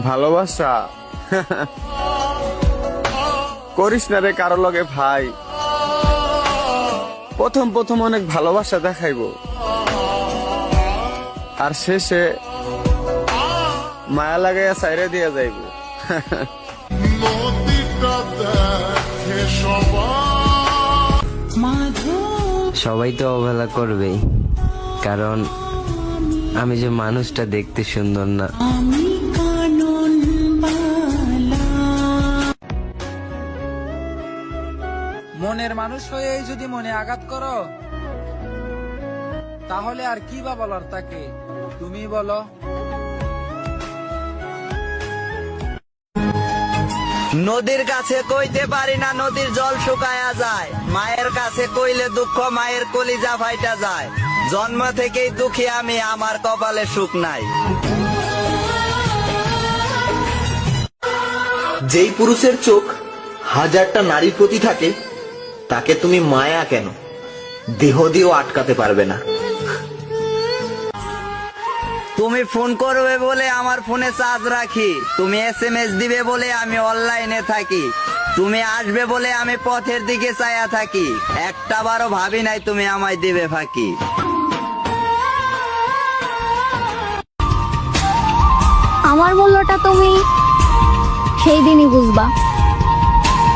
ভালোবাসা করিস না রে কারো লগে ভাই। প্রথম প্রথম অনেক ভালোবাসা দেখাইবো, আর শেষে মায়া লাগাইয়া সাইরে দিয়া যাইব। সবাই তো অবহেলা করবেই, কারণ আমি যে মানুষটা দেখতে সুন্দর না। মনের মানুষ হয়ে যদি মনে আঘাত করো, তাহলে আর কি বা বলার তাকে, তুমি বলো। নদীর কাছে কইতে পারি না, নদীর জল শুকায়া যায়। মায়ের কাছে কইলে দুঃখ, মায়ের কলিজা ফাইটা যায়। জন্ম থেকেই দুঃখী আমি, আমার কপালে সুখ নাই। যেই পুরুষের চোখ হাজারটা নারীর প্রতি থাকে, তাকে তুমি মায়া কেন দেহ দিয়েও আটকাতে পারবে না। তুমি ফোন করবে বলে আমার ফোনে চার্জ রাখি, তুমি SMS দিবে বলে আমি অনলাইনে থাকি, তুমি আসবে বলে আমি পথের দিকে চাইয়া থাকি। একটা বারও ভাবি নাই তুমি আমায় দিবে ফাঁকি। আমার মূল্যটা তুমি সেই দিনই বুঝবা,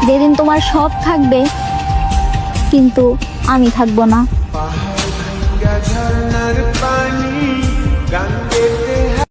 যেদিন তোমার সব থাকবে কিন্তু আমি থাকবো না। ঝর্ণার পানি গাঙ্গে